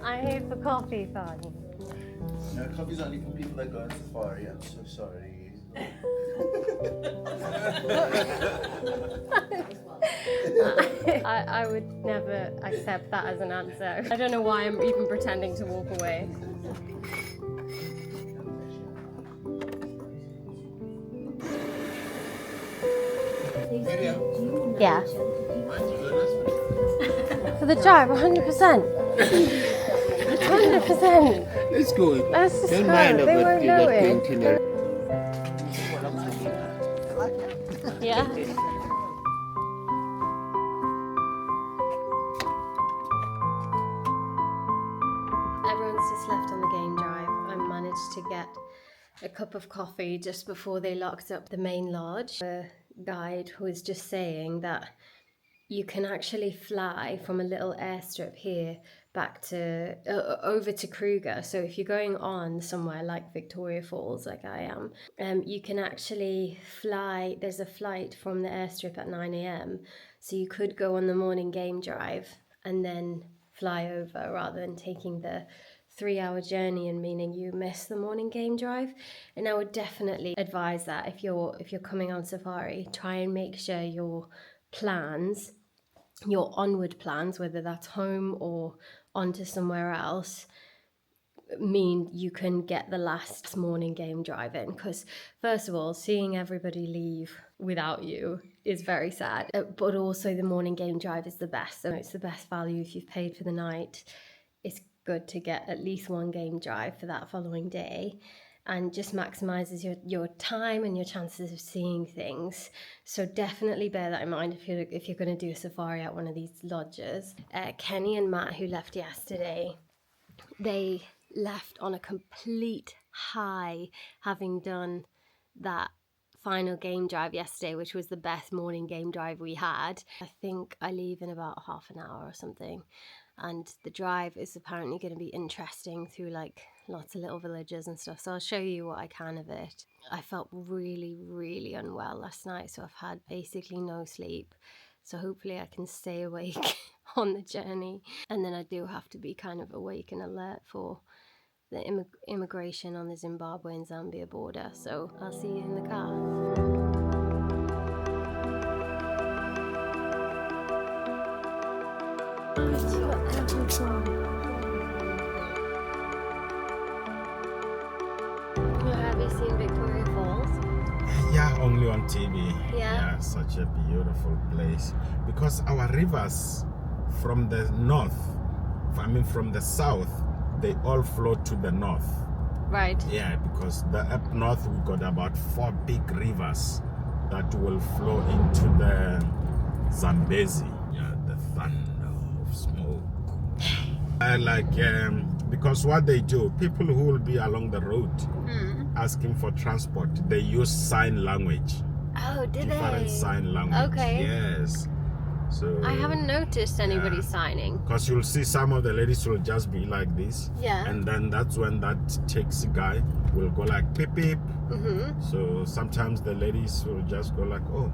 I hate for coffee, Fanny. No, coffee's only for people that go on safari. I'm so sorry. I would never accept that as an answer. I don't know why I'm even pretending to walk away. Yeah. For the drive, 100%. 100%. Let's go. Let's just Don't go. mind They about won't the know it. itinerary. Yeah. Everyone's just left on the game drive. I managed to get a cup of coffee just before they locked up the main lodge. The guide was just saying that you can actually fly from a little airstrip here back to over to Kruger. So if you're going on somewhere like Victoria Falls, like I am, you can actually fly. There's a flight from the airstrip at 9 a.m. So you could go on the morning game drive and then fly over rather than taking the 3-hour journey and meaning you miss the morning game drive. And I would definitely advise that if you're coming on safari, try and make sure your plans, your onward plans, whether that's home or onto somewhere else, mean you can get the last morning game drive in. Because first of all, seeing everybody leave without you is very sad, but also the morning game drive is the best. So it's the best value if you've paid for the night. It's good to get at least one game drive for that following day, and just maximizes your time and your chances of seeing things. So definitely bear that in mind if you're going to do a safari at one of these lodges. Kenny and Matt, who left yesterday, they left on a complete high, having done that final game drive yesterday, which was the best morning game drive we had. I think I leave in about half an hour or something, and the drive is apparently going to be interesting through like lots of little villages and stuff, so I'll show you what I can of it. I felt really, really unwell last night, so I've had basically no sleep, so hopefully I can stay awake on the journey. And then I do have to be kind of awake and alert for the immigration on the Zimbabwe and Zambia border, so I'll see you in the car. Have you seen Victoria Falls? Yeah, only on TV. Yeah. Such a beautiful place. Because our rivers from the north, from the south, they all flow to the north. Right. Yeah, because up north we got about 4 big rivers that will flow into the Zambezi. Yeah, the thunder of smoke. Because what they do, people who will be along the road asking for transport, they use sign language. Oh, did Different sign language. Okay. Yes. So I haven't noticed anybody signing. Because you'll see some of the ladies will just be like this. Yeah. And then that's when that taxi guy will go like beep beep. Mm-hmm. So sometimes the ladies will just go like, oh.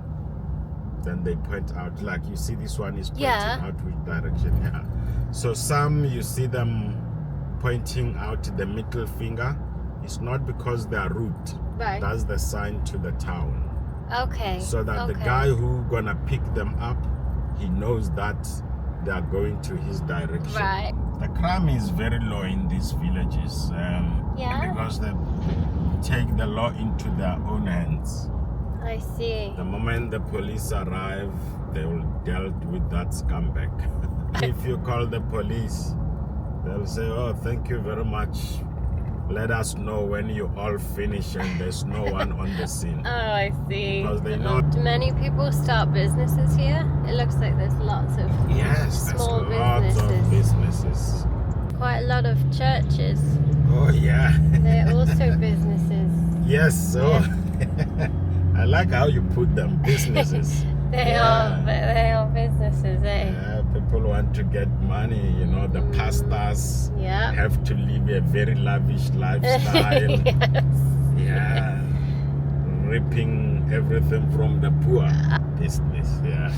Then they point out, like you see this one is pointing out which direction. Yeah. So some you see them pointing out the middle finger. It's not because they are rude. Right. That's the sign to the town. Okay. So that the guy who gonna pick them up, he knows that they are going to his direction. Right. The crime is very low in these villages. Because they take the law into their own hands. I see. The moment the police arrive, they will deal with that scumbag. If you call the police, they'll say, oh, thank you very much. Let us know when you all finish and there's no one on the scene. Oh, I see. Because they know. Do many people start businesses here? It looks like there's lots of small lots of businesses. Quite a lot of churches. Oh, yeah. They're also businesses. Yes, so I like how you put them, businesses. They are businesses, eh? Yeah, people want to get money, the pastors have to live a very lavish lifestyle. Yes. Yeah, ripping everything from the poor. Business, yeah.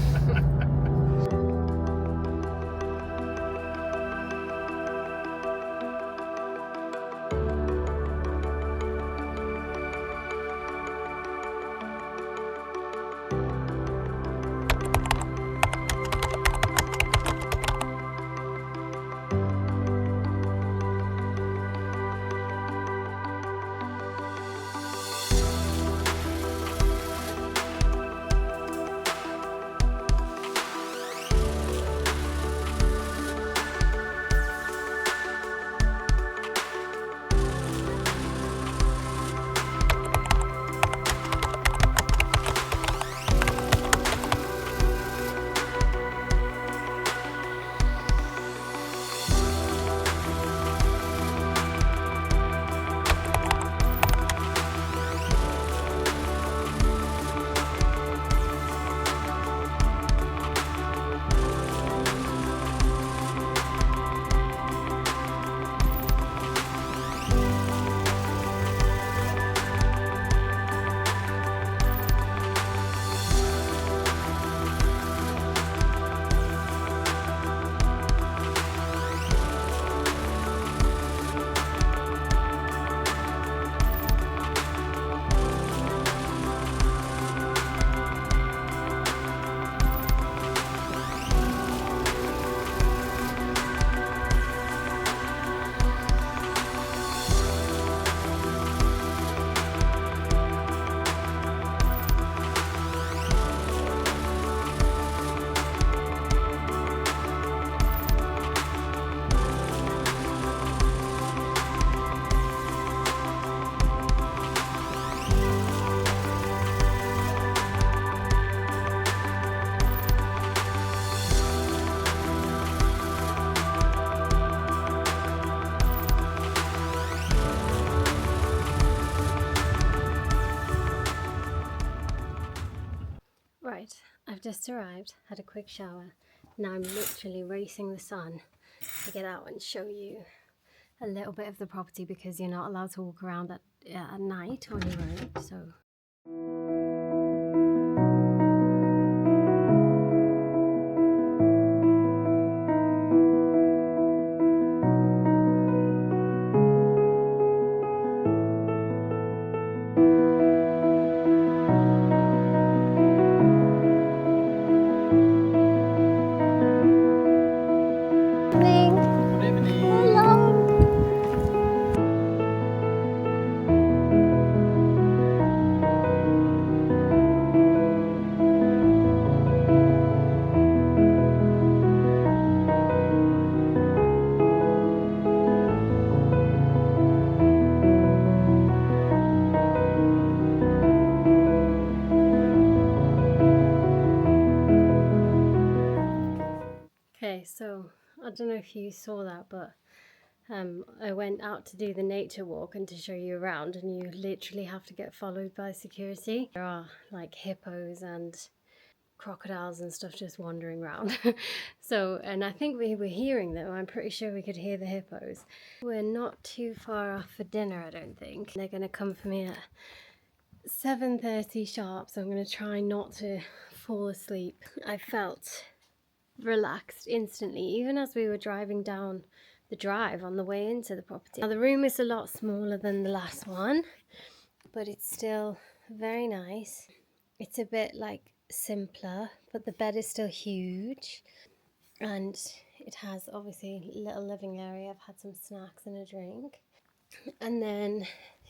just arrived, had a quick shower. Now I'm literally racing the sun to get out and show you a little bit of the property because you're not allowed to walk around at night on your own. So okay, so I don't know if you saw that, but I went out to do the nature walk and to show you around, and you literally have to get followed by security. There are like hippos and crocodiles and stuff just wandering around. So, and I think we were hearing them. I'm pretty sure we could hear the hippos. We're not too far off for dinner, I don't think. They're going to come for me at 7:30 sharp, so I'm going to try not to fall asleep. I felt relaxed instantly, even as we were driving down the drive on the way into the property. Now the room is a lot smaller than the last one, but it's still very nice. It's a bit like simpler, but the bed is still huge, and it has obviously a little living area. I've had some snacks and a drink, and then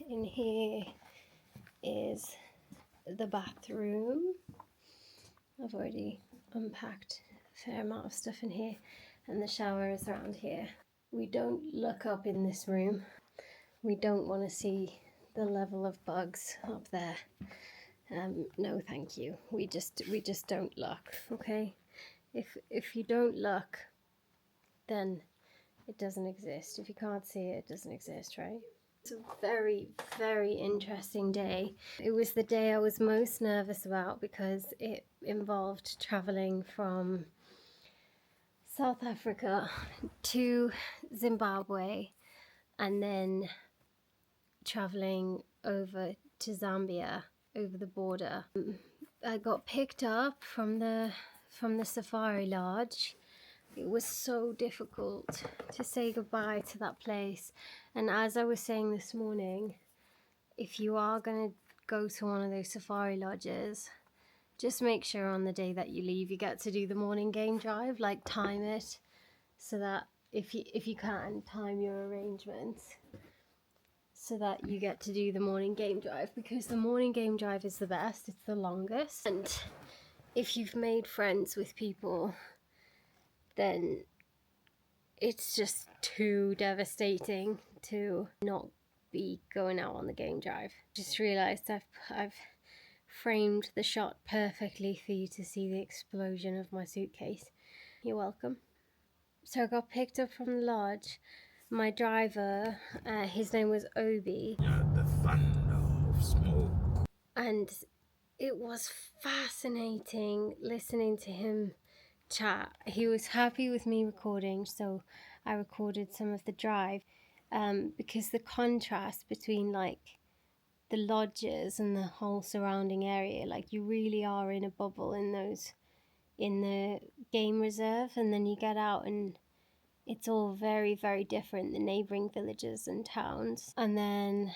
in here is the bathroom. I've already unpacked a fair amount of stuff in here, and the shower is around here. We don't look up in this room. We don't want to see the level of bugs up there. No, thank you. We just don't look. Okay, if you don't look, then it doesn't exist. If you can't see it, it doesn't exist, right? It's a very, very interesting day. It was the day I was most nervous about because it involved traveling from South Africa to Zimbabwe and then traveling over to Zambia over the border. I got picked up from the safari lodge. It was so difficult to say goodbye to that place. And as I was saying this morning, if you are going to go to one of those safari lodges, just make sure on the day that you leave you get to do the morning game drive. Like, time it so that if you can, time your arrangements so that you get to do the morning game drive, because the morning game drive is the best. It's the longest, and if you've made friends with people, then it's just too devastating to not be going out on the game drive. Just realised I've framed the shot perfectly for you to see the explosion of my suitcase. You're welcome. So I got picked up from the lodge. My driver, his name was Obi. Yeah, the thunder of smoke. And it was fascinating listening to him chat. He was happy with me recording, so I recorded some of the drive, because the contrast between like the lodges and the whole surrounding area, like you really are in a bubble in the game reserve, and then you get out and it's all very, very different, the neighbouring villages and towns. And then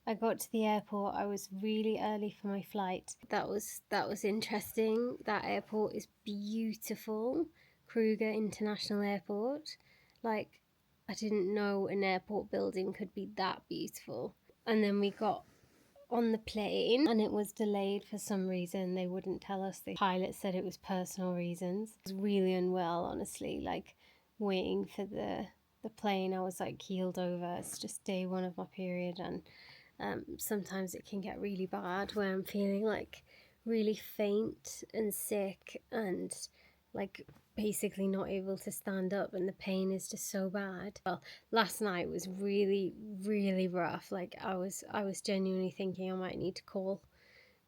I got to the airport. I was really early for my flight. That was interesting. That airport is beautiful. Kruger International Airport. Like, I didn't know an airport building could be that beautiful. And then we got on the plane and it was delayed for some reason. They wouldn't tell us. The pilot said it was personal reasons. I was really unwell, honestly, like waiting for the plane. I was like keeled over. It's just day one of my period, and sometimes it can get really bad where I'm feeling like really faint and sick and like basically not able to stand up, and the pain is just so bad. Well, last night was really, really rough. Like I was genuinely thinking I might need to call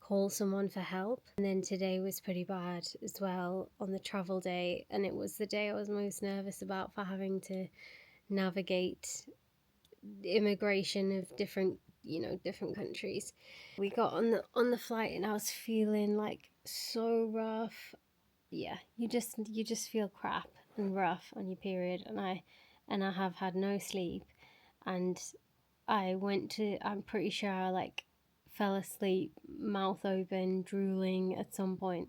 call someone for help. And then today was pretty bad as well on the travel day, and it was the day I was most nervous about for having to navigate immigration of different countries. We got on the flight and I was feeling like so rough. Yeah, you just feel crap and rough on your period, and I have had no sleep, and I'm pretty sure I like fell asleep, mouth open, drooling at some point.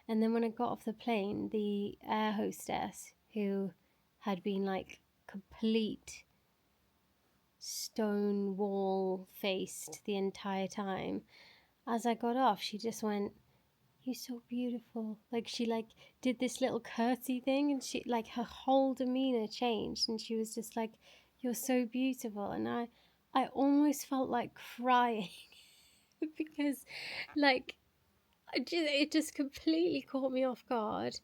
And then when I got off the plane, the air hostess, who had been like complete stone wall faced the entire time, as I got off, she just went, "You're so beautiful." Like, she like did this little curtsy thing, and she like, her whole demeanor changed, and she was just like, "You're so beautiful." And I almost felt like crying because like it just completely caught me off guard,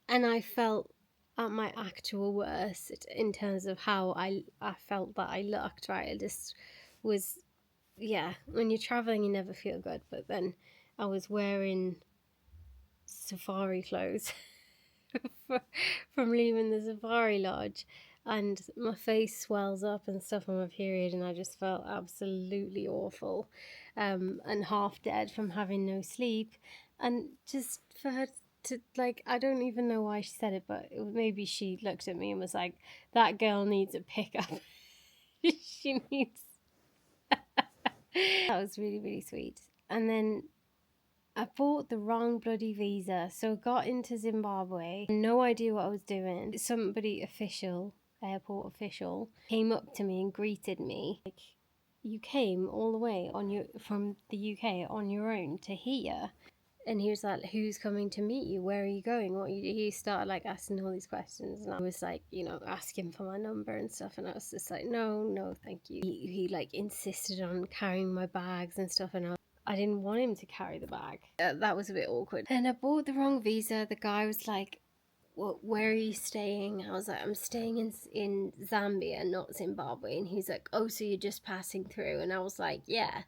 and I felt at my actual worst in terms of how I felt that I looked, right? It just was, yeah, when you're traveling you never feel good, but then I was wearing safari clothes from leaving the safari lodge, and my face swells up and stuff on my period, and I just felt absolutely awful, and half dead from having no sleep. And just for her to, like, I don't even know why she said it, but maybe she looked at me and was like, "That girl needs a pickup." She needs that was really, really sweet. And then I bought the wrong bloody visa, so got into Zimbabwe, no idea what I was doing. Somebody official, airport official, came up to me and greeted me. Like, "You came all the way from the UK on your own to here?" And he was like, "Who's coming to meet you? Where are you going? What?" He started like asking all these questions, and I was like, asking for my number and stuff, and I was just like, no, thank you. He like insisted on carrying my bags and stuff, and I didn't want him to carry the bag. That was a bit awkward. And I bought the wrong visa. The guy was like, "Well, where are you staying?" I was like, "I'm staying in Zambia, not Zimbabwe." And he's like, "Oh, so you're just passing through?" And I was like, "Yeah."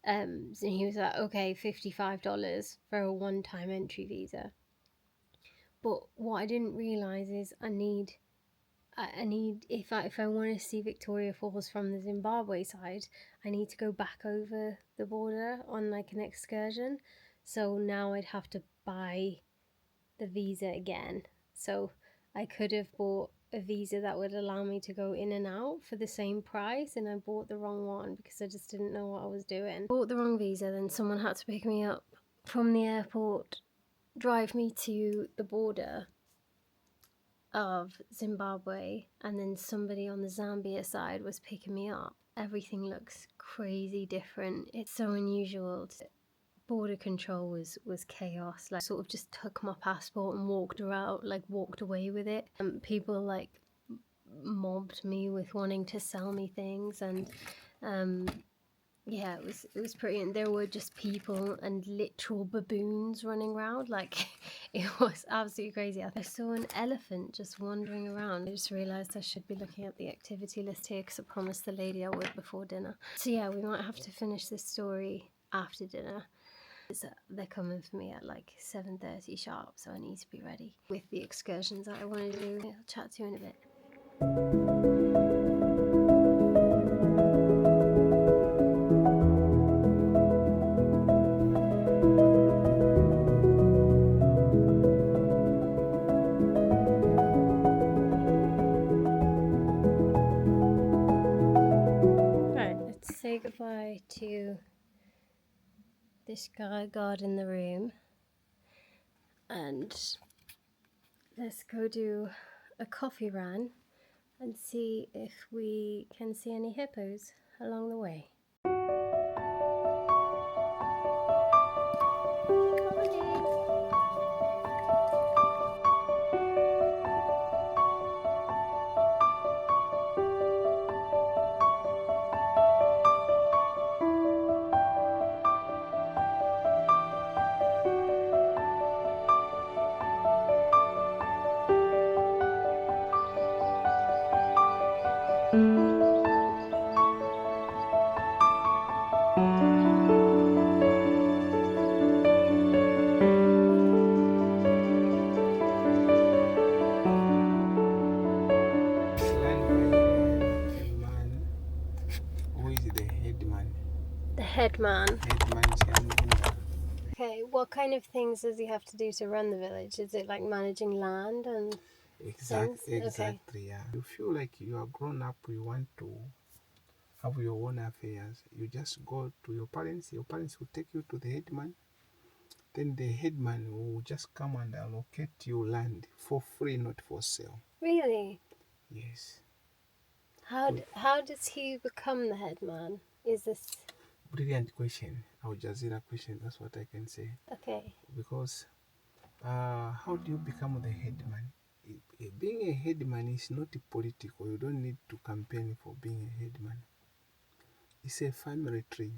So he was like, "Okay, $55 for a one-time entry visa." But what I didn't realise is I need if I want to see Victoria Falls from the Zimbabwe side, I need to go back over the border on like an excursion. So now I'd have to buy the visa again. So I could have bought a visa that would allow me to go in and out for the same price, and I bought the wrong one because I just didn't know what I was doing. Bought the wrong visa, then someone had to pick me up from the airport, drive me to the border of Zimbabwe, and then somebody on the Zambia side was picking me up. Everything looks crazy different. It's so unusual. Border control was chaos. Like, sort of just took my passport and walked away with it. People like mobbed me with wanting to sell me things, and yeah, it was pretty. And there were just people and literal baboons running around. Like, it was absolutely crazy. I saw an elephant just wandering around. I just realised I should be looking at the activity list here because I promised the lady I would before dinner. So yeah, we might have to finish this story after dinner. They're coming for me at like 7:30 sharp, so I need to be ready with the excursions that I want to do. I'll chat to you in a bit. Right, let's say goodbye to this guy guard in the room, and let's go do a coffee run and see if we can see any hippos along the way. Headman. Headman. Okay, what kind of things does he have to do to run the village? Is it like managing land and Exactly. Okay. Yeah. You feel like you are grown up. You want to have your own affairs. You just go to your parents. Your parents will take you to the headman. Then the headman will just come and allocate you land for free, not for sale. Really? Yes. How does he become the headman? Is this Brilliant question. Al Jazeera question. That's what I can say. okay? Because how do you become the headman? Being a headman is not political. You don't need to campaign for being a headman. It's a family tree.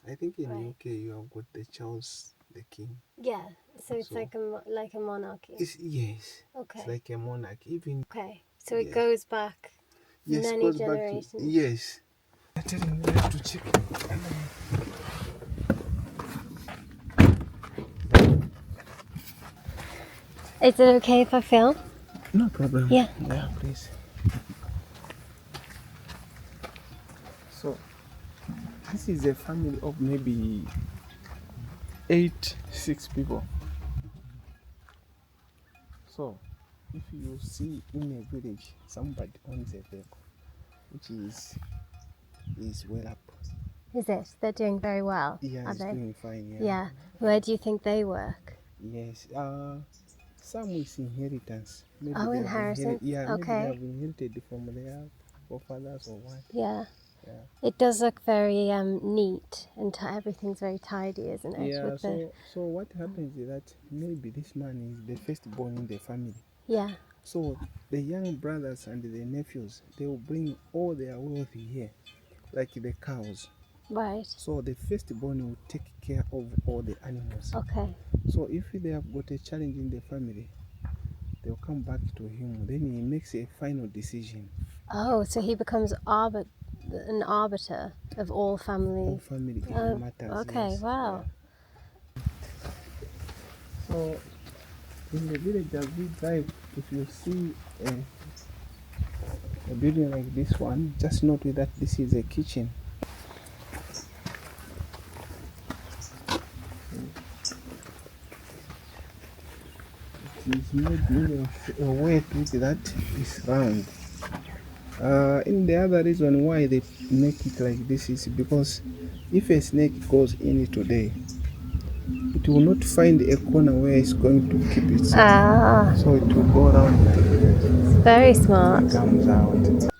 I think in Right. UK you have got the Charles the King. Yeah. So it's So- like a monarchy. Yes. Okay. It's like a monarch. Even Okay. So it Yes. goes back yes, many goes back to generations. yes. I'm telling you, I have to check. Is it okay if I film? No problem. Yeah. Yeah, please. So this is a family of maybe 6 people. So if you see in a village somebody owns a vehicle which is well up. Is it? They're doing very well. Yeah, Are it's they? doing fine. Yeah. Where do you think they work? Yes. Some is inheritance. Maybe Oh, they have inheritance. maybe they Okay. have inherited from their forefathers or what. Yeah. Yeah. It does look very neat and everything's very tidy, isn't it? Yeah. With the So what happens is that maybe this man is the firstborn in the family. yeah. So the young brothers and the nephews, they will bring all their wealth here, like the cows. Right. So the firstborn will take care of all the animals. Okay. So if they have got a challenge in the family, they'll come back to him. Then he makes a final decision. Oh, so he becomes an arbiter of all family. All family Oh, matters. okay, yes. wow. Yeah. So in the village as we drive, if you see a building like this one, just note that this is a kitchen. It is made in a way that is round. In the other reason why they make it like this is because if a snake goes in today, it will not find a corner where it's going to keep itself. Ah, So it will go around like this. it's very smart. It comes out.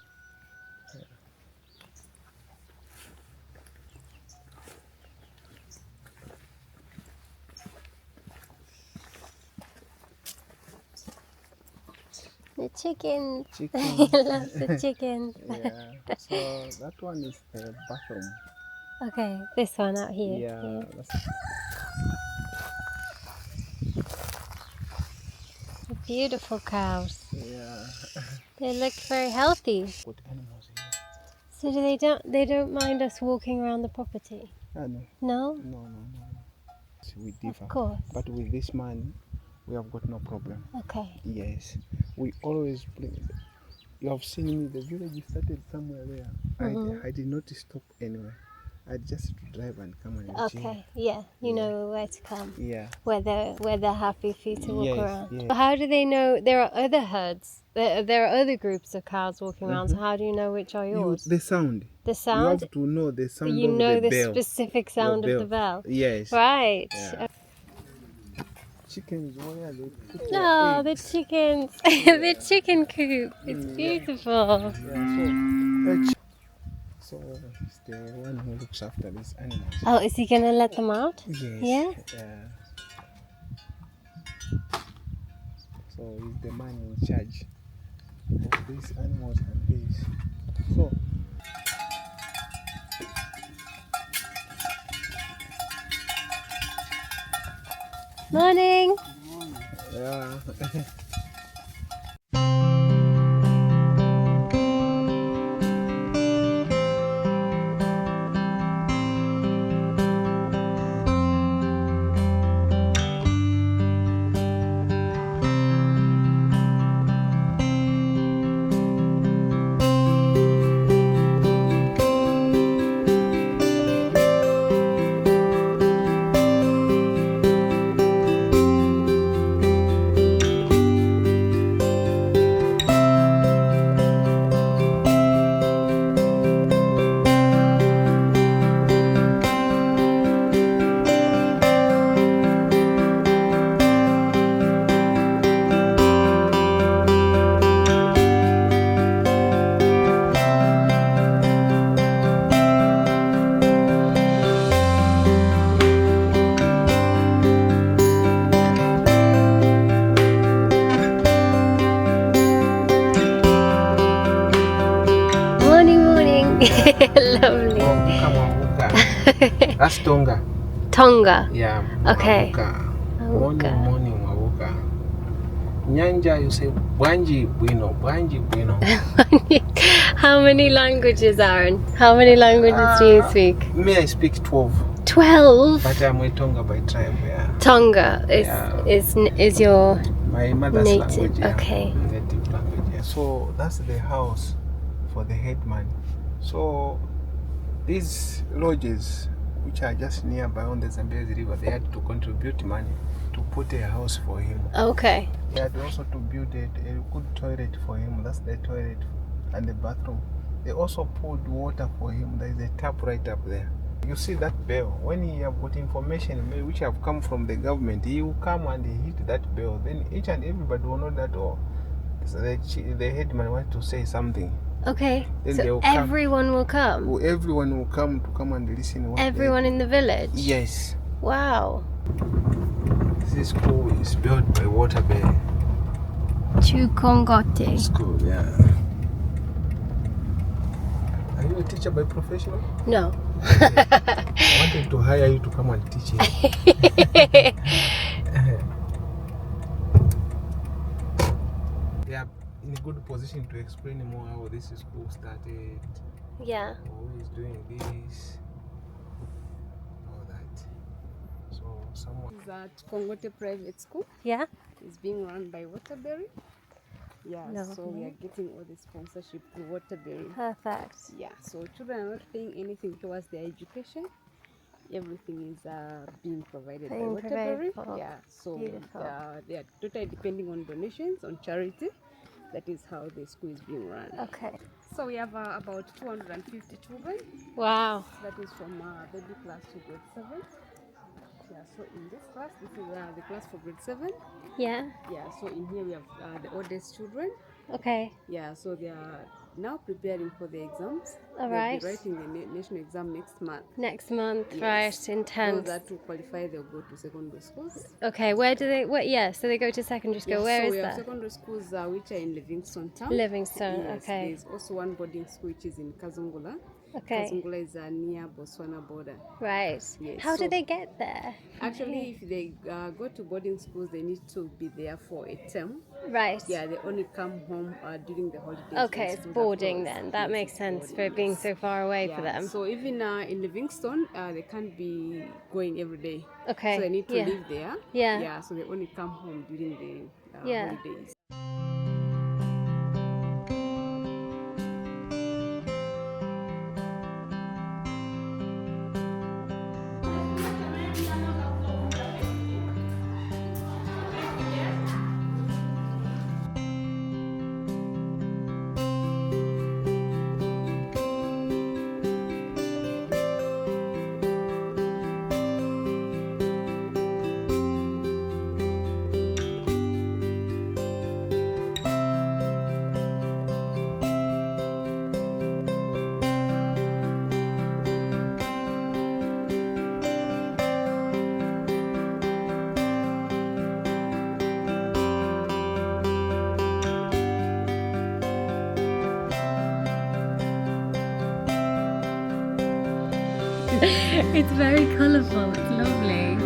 The chickens. Chicken. He loves the chickens. Yeah. So that one is the bathroom. Okay, this one out here. Yeah. The beautiful cows. Yeah. They look very healthy. Good animals here. So they don't mind us walking around the property? No. No? No. We differ. Of course. But with this man, we have got no problem. Okay. Yes. We always bring. You have seen me. The village started somewhere there. Mhm. I did not stop anywhere. I just drive and come and Okay, yeah, you know where to come. Yeah. Where they're happy for you to walk Yes, around. yes. But how do they know there are other herds? There are other groups of cows walking around. So how do you know which are yours? The sound. The You sound. have to know the sound You of know the the bell. specific sound of the bell. Yes. Right. Yeah. Chickens, where they put their Oh, the eggs. chickens. The chicken coop. It's beautiful. Yeah, so it's the one who looks after these animals. Oh, is he gonna let them out? Yes. Yeah? So he's the man in charge of these animals and bees. So Morning. yeah. Lovely. Mwabuka. That's Tonga. Tonga. Yeah. Okay. Mwabuka. Morning, Mwabuka. Nyanja, you say Bwanji Bueno. How many languages, Aaron? How many languages do you speak? Me, I speak 12. 12? But I'm a Tonga by tribe, yeah. Tonga is your my mother's native language, yeah. Okay. Native language, yeah. So that's the house for the headman. So these lodges, which are just nearby on the Zambezi River, they had to contribute money to put a house for him. Okay. They had also to build a good toilet for him. That's the toilet and the bathroom. They also poured water for him. There is a tap right up there. You see that bell. When he have got information which have come from the government, he will come and hit that bell. Then each and everybody will know that, oh, so the headman wants to say something. Okay. Then so everyone will come? Everyone will come and listen. Everyone in the village? Yes. Wow. This school is built by Waterbury. Chukongote. School, yeah. Are you a teacher by profession? No. I wanted to hire you to come and teach him. They are in a good position to explain more how this school started. Yeah. Who is doing this? All that. So someone. It's at Kongote Private School. Yeah. It's being run by Waterbury. Yeah, Lovely. so we are getting all the sponsorship through Waterbury. Perfect. Yeah, so children are not paying anything towards their education. Everything is being provided by Waterbury. Yeah, so they are totally depending on donations, on charity. That is how the school is being run. Okay. So we have about 250 children. Wow. That is from baby class to grade 7. Yeah, so in this class, this is the class for grade 7. Yeah. Yeah, so in here we have the oldest children. Okay. Yeah, so they are now preparing for the exams. All They'll right. be writing the national exam next month. Next month, Yes. right? Intense. Those that to qualify, they'll go to secondary schools. Okay, where do they? What? Yeah, so they go to secondary school. Yeah, Where so is we have that? secondary schools which are in Livingstone town. Livingstone. Yes, Okay. there's also one boarding school which is in Kazungula. Okay. Kazungula is near Botswana border. Right. Yes, How do so- they get there? Actually, if they go to boarding schools, they need to be there for a term. Right. Yeah, they only come home during the holidays. Okay, when it's schools are boarding closed. then. That Yes, makes it's sense for boarding, it being yes. so far away Yeah, for them. so even in Livingstone, they can't be going every day. Okay. So they need to yeah. live there. Yeah. Yeah, so they only come home during the Yeah. holidays. It's very colourful. It's lovely.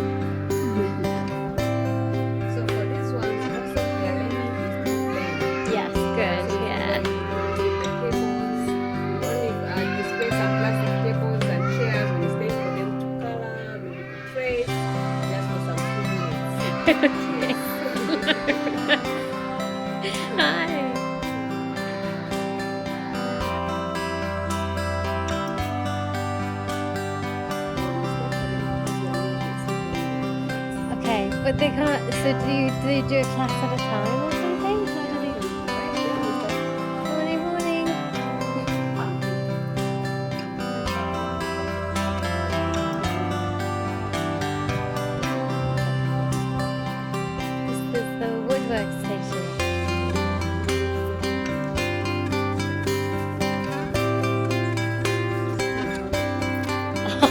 So for this one, most of the learning is through playing. Yes, good. Yeah. Only display some plastic tables and chairs when it's time for them to color, maybe to trace, just for some 2 minutes. Hi. Okay, but they can't. So do they do a class at a time or something? How do they? Morning, morning. This is the woodwork station.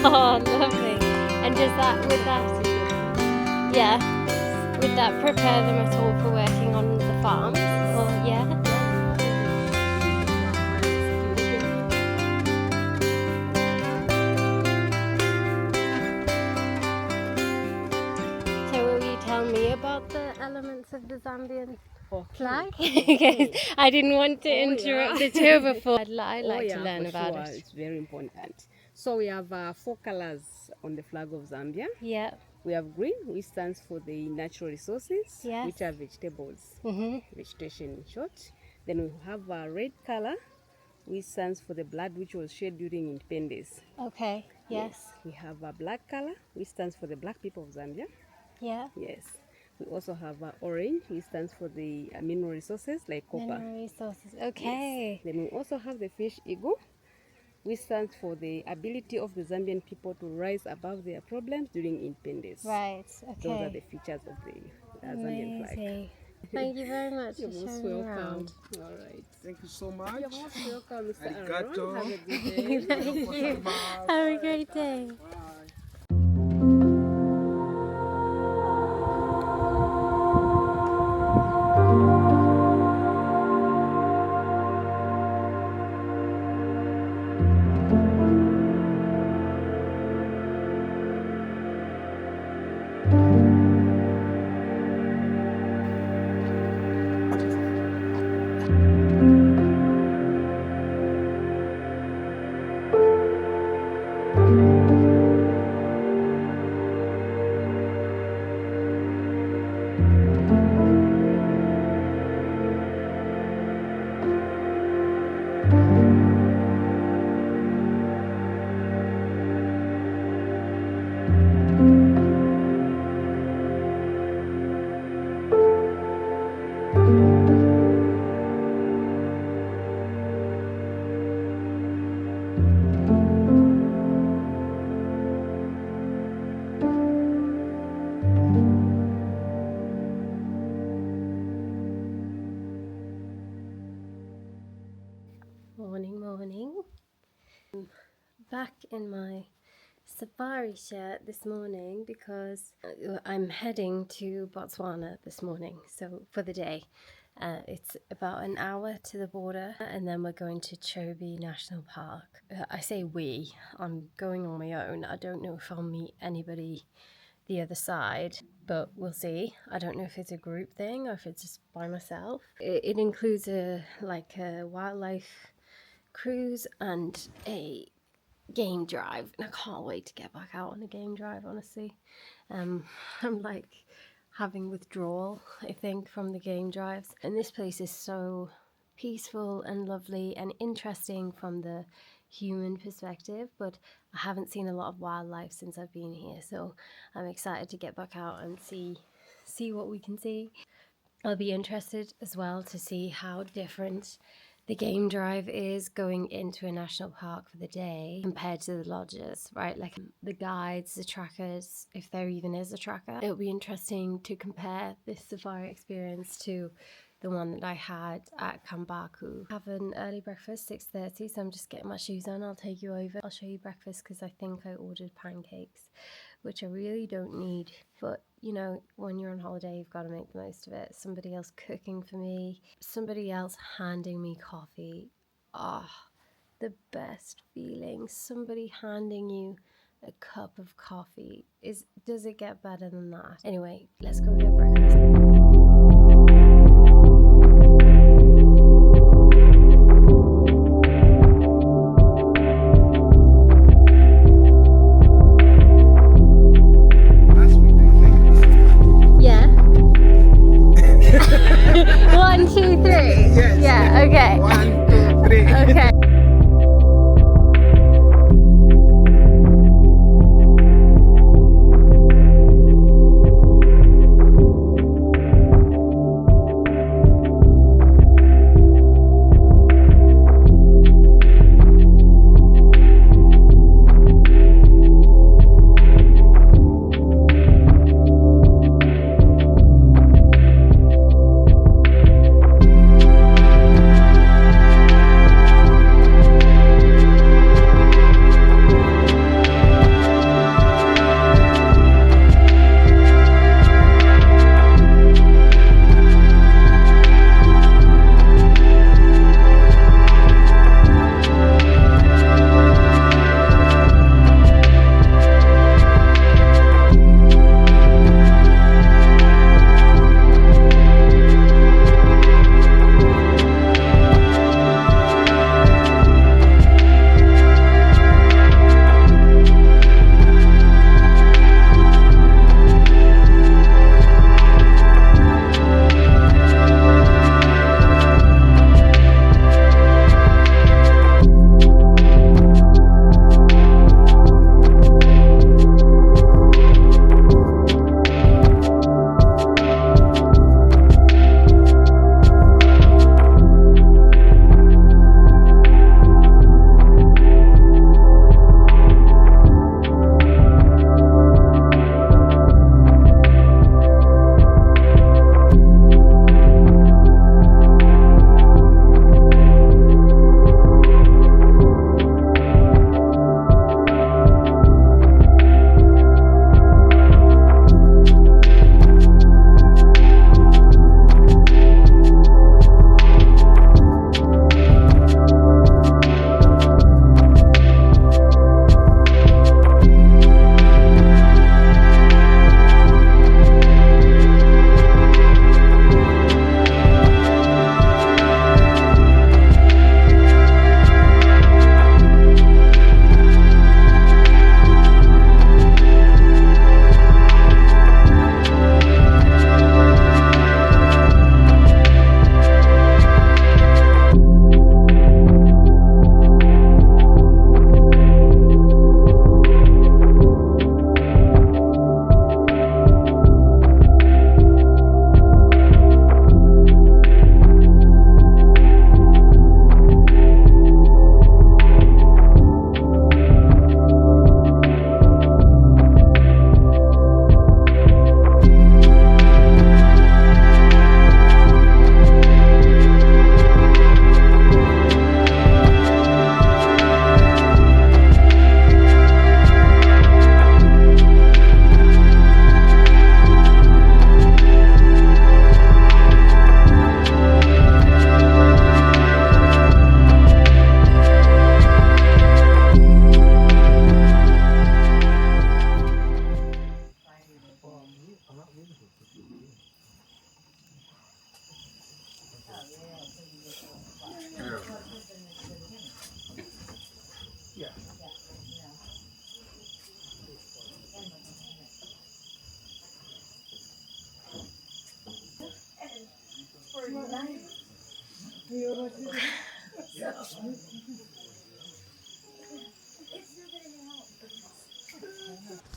Oh, lovely. And does that, with that, yeah, would that prepare them at all for working on the farms? Or, yeah? flag? I didn't want to interrupt the tour before. I'd like to learn about it. It's very important. So we have 4 colors on the flag of Zambia. Yeah. We have green, which stands for the natural resources, Yes. which are vegetables, vegetation in short. Then we have a red color, which stands for the blood which was shed during independence. Okay. Yes. We have a black color, which stands for the black people of Zambia. Yeah. Yes. We also have orange, which stands for the mineral resources like copper. Mineral resources. Okay. Yes. Then we also have the fish eagle, which stands for the ability of the Zambian people to rise above their problems during independence. Right. Okay. Those are the features of the Zambian flag. Amazing. Thank you very much You're for most showing me welcome. around. All right. Thank you so much. You're most welcome, Mr. Arigato. Aaron. Have a good day. Thank you. Have a great day. Morning. Back in my safari shirt this morning because I'm heading to Botswana this morning, so for the day. It's about an hour to the border and then we're going to Chobe National Park. I say we, I'm going on my own. I don't know if I'll meet anybody the other side, but we'll see. I don't know if it's a group thing or if it's just by myself. It includes a wildlife cruise and a game drive, and I can't wait to get back out on a game drive, honestly. I'm like having withdrawal, I think, from the game drives, and this place is so peaceful and lovely and interesting from the human perspective, but I haven't seen a lot of wildlife since I've been here, so I'm excited to get back out and see what we can see. I'll be interested as well to see how different the game drive is going into a national park for the day compared to the lodges, right? Like the guides, the trackers, if there even is a tracker. It'll be interesting to compare this safari experience to the one that I had at Kambaku. Have an early breakfast, 6:30, so I'm just getting my shoes on. I'll take you over. I'll show you breakfast because I think I ordered pancakes, which I really don't need. But, you know, when you're on holiday, you've got to make the most of it. Somebody else cooking for me, somebody else handing me coffee. The best feeling. Somebody handing you a cup of coffee. Does it get better than that? Anyway, let's go get breakfast. One, two, three. Yes. Yeah, okay. 1, 2, 3. Okay.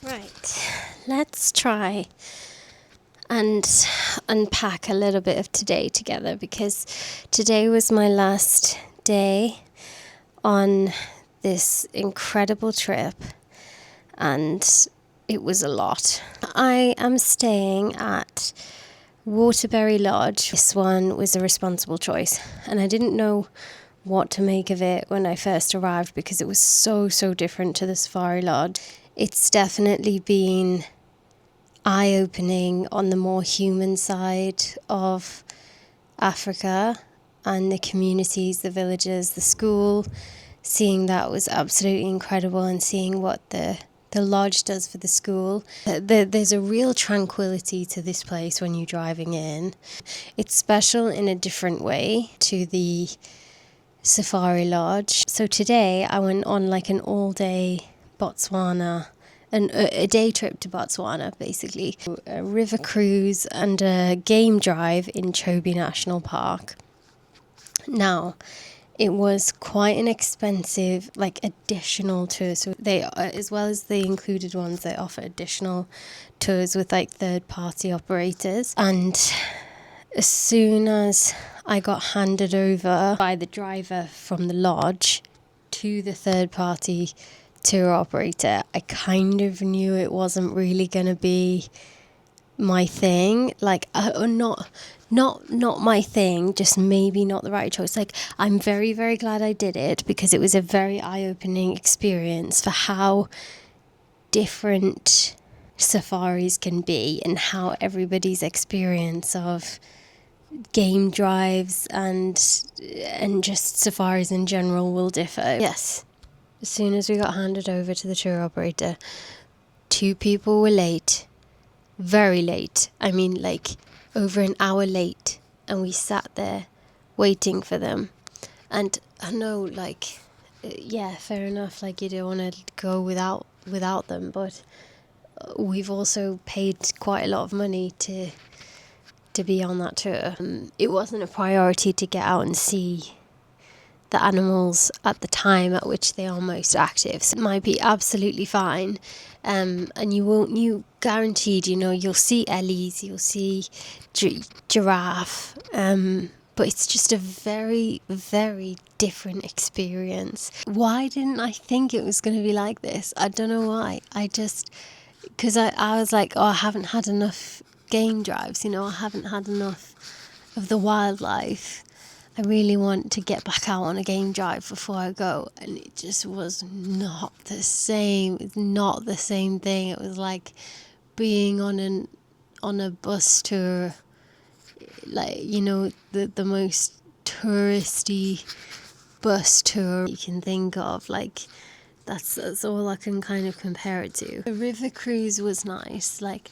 Right, let's try and unpack a little bit of today together, because today was my last day on this incredible trip and it was a lot. I am staying at Waterbury Lodge. This one was a responsible choice and I didn't know what to make of it when I first arrived because it was so different to the Safari Lodge. It's definitely been eye-opening on the more human side of Africa and the communities, the villages, the school. Seeing that was absolutely incredible, and seeing what the lodge does for the school. There's a real tranquility to this place when you're driving in. It's special in a different way to the Safari Lodge. So today I went on like an all-day Botswana, a day trip to Botswana basically. A river cruise and a game drive in Chobe National Park. Now, it was quite an expensive, like, additional tour. So they, as well as the included ones, they offer additional tours with like third-party operators. And as soon as I got handed over by the driver from the lodge to the third-party tour operator, I kind of knew it wasn't really going to be my thing. Like, not my thing, just maybe not the right choice. Like, I'm very glad I did it, because it was a very eye-opening experience for how different safaris can be and how everybody's experience of game drives and just safaris in general will differ. Yes, as soon as we got handed over to the tour operator, 2 people were late, very late. I mean, like, over an hour late, and we sat there waiting for them. And I know, like, yeah, fair enough, like, you don't want to go without them, but we've also paid quite a lot of money to be on that tour. It wasn't a priority to get out and see the animals at the time at which they are most active. So it might be absolutely fine, and you guaranteed, you'll see ellies, you'll see giraffe, but it's just a very different experience. Why didn't I think it was going to be like this? I don't know why. Because I was like, I haven't had enough game drives, I haven't had enough of the wildlife. I really want to get back out on a game drive before I go, and it just was not the same. It's not the same thing. It was like being on a bus tour, like, the most touristy bus tour you can think of. Like, that's all I can kind of compare it to. The river cruise was nice, like,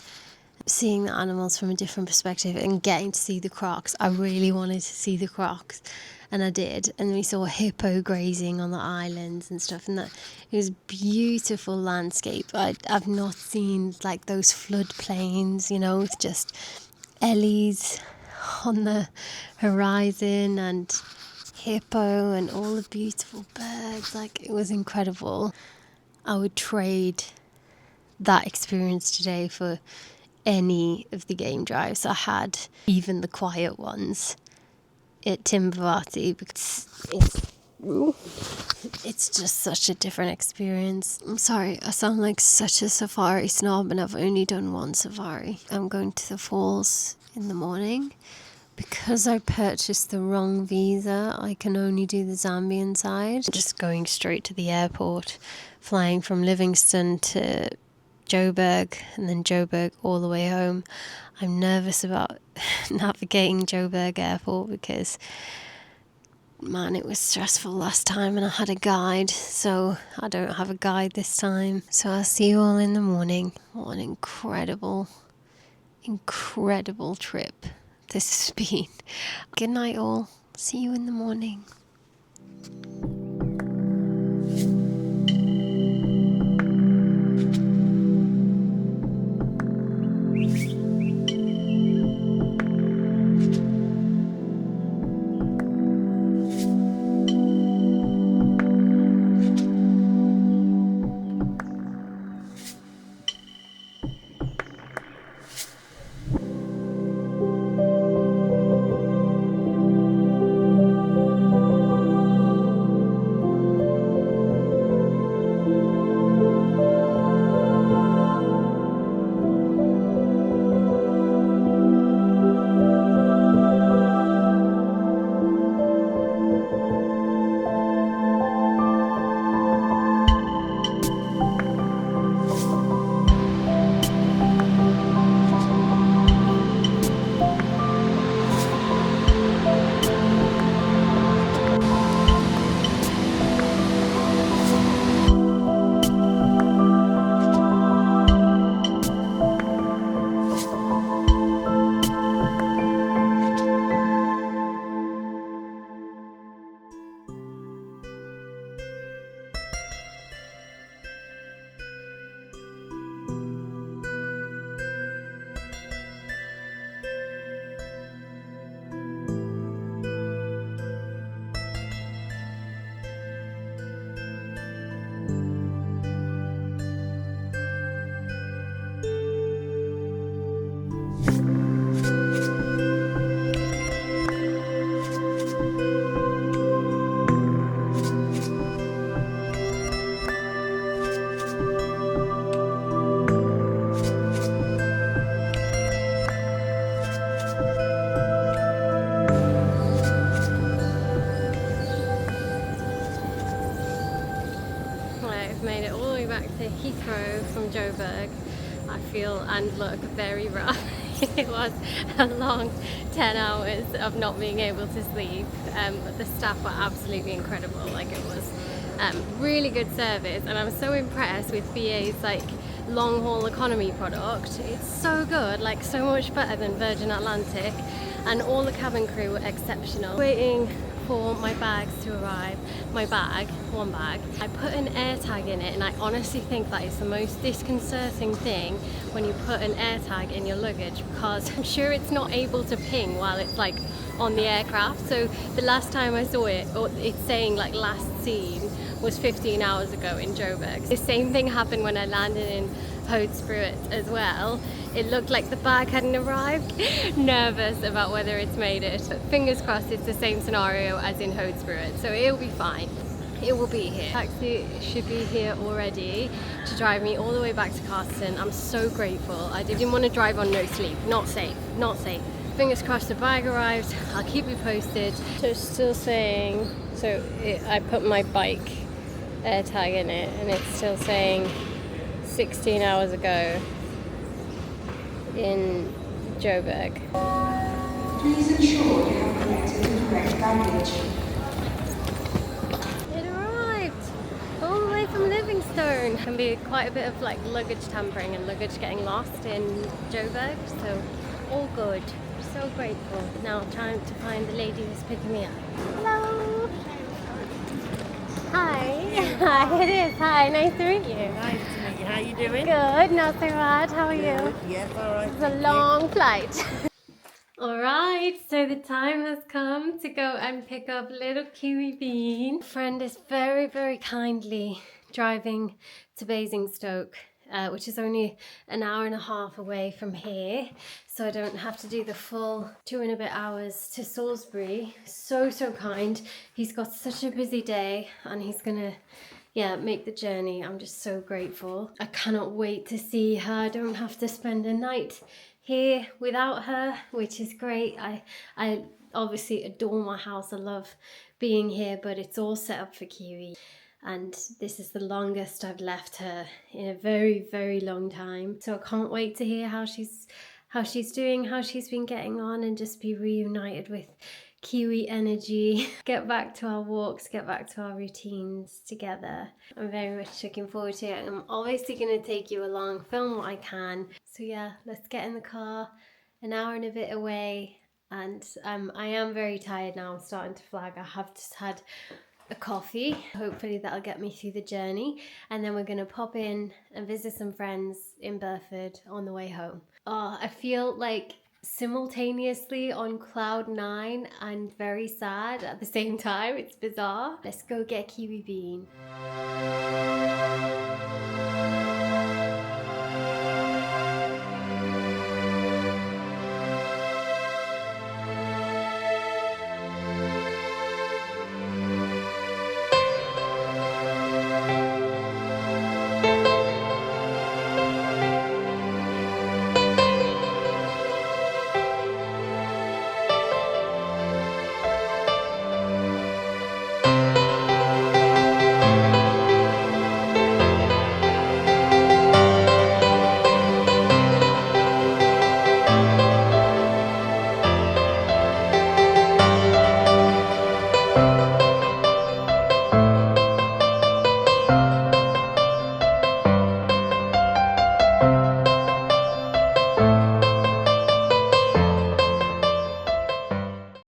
seeing the animals from a different perspective and getting to see the crocs. I really wanted to see the crocs, and I did. And we saw hippo grazing on the islands and stuff, and that it was beautiful landscape. I've not seen like those floodplains, with just ellies on the horizon and hippo and all the beautiful birds. Like, it was incredible. I would trade that experience today for any of the game drives I had, even the quiet ones at Timbavati, because it's just such a different experience. I'm sorry, I sound like such a safari snob, and I've only done one safari. I'm going to the falls in the morning. Because I purchased the wrong visa, I can only do the Zambian side. Just going straight to the airport, flying from Livingston to Joburg, and then Joburg all the way home. I'm nervous about navigating Joburg airport because, man, it was stressful last time and I had a guide, so I don't have a guide this time. So I'll see you all in the morning. What an incredible trip this has been. Good night all. See you in the morning. I've made it all the way back to Heathrow from Joburg. I feel and look very rough. It was a long 10 hours of not being able to sleep, but the staff were absolutely incredible. Like, it was really good service, and I'm so impressed with BA's like long haul economy product. It's so good, like so much better than Virgin Atlantic, and all the cabin crew were exceptional. Waiting for my bags to arrive, one bag, I put an air tag in it, and I honestly think that is the most disconcerting thing when you put an air tag in your luggage, because I'm sure it's not able to ping while it's like on the aircraft. So the last time I saw it, or it's saying like last seen, was 15 hours ago in Joburg. The same thing happened when I landed in Hoedspruit as well. It looked like the bag hadn't arrived. Nervous about whether it's made it, but fingers crossed it's the same scenario as in Hoedspruit, so it'll be fine. It will be here. Taxi should be here already to drive me all the way back to Carsten. I'm so grateful. I didn't want to drive on no sleep. Not safe, not safe. Fingers crossed the bag arrives. I'll keep you posted. So it's still saying, I put my bike air tag in it, and it's still saying 16 hours ago in Joburg. Please ensure you have collected the correct baggage. It arrived all the way from Livingstone. Can be quite a bit of like luggage tampering and luggage getting lost in Joburg, so all good. So grateful. Now time to find the lady who's picking me up. Hello. Hi. Hi, it is. Hi, nice to meet you. Nice to meet you. How you doing? Good, not so bad. How are you? Good. Yes, all right. It's a long flight. Alright, so the time has come to go and pick up little Kiwi Bean. Friend is very, very kindly driving to Basingstoke, which is only an hour and a half away from here, so I don't have to do the full 2 and a bit hours to Salisbury. So kind. He's got such a busy day, and he's gonna make the journey. I'm just so grateful. I cannot wait to see her. I don't have to spend a night here without her, which is great. I obviously adore my house. I love being here, but it's all set up for Kiwi, and this is the longest I've left her in a very, very long time. So I can't wait to hear how she's doing, how she's been getting on, and just be reunited with Kiwi energy, get back to our walks, get back to our routines together. I'm very much looking forward to it. I'm obviously going to take you along, film what I can. So yeah, let's get in the car, an hour and a bit away, and I am very tired now. I'm starting to flag. I have just had a coffee. Hopefully that'll get me through the journey, and then we're going to pop in and visit some friends in Burford on the way home. Oh, I feel like simultaneously on cloud 9 and very sad at the same time. It's bizarre. Let's go get Kiwi Bean.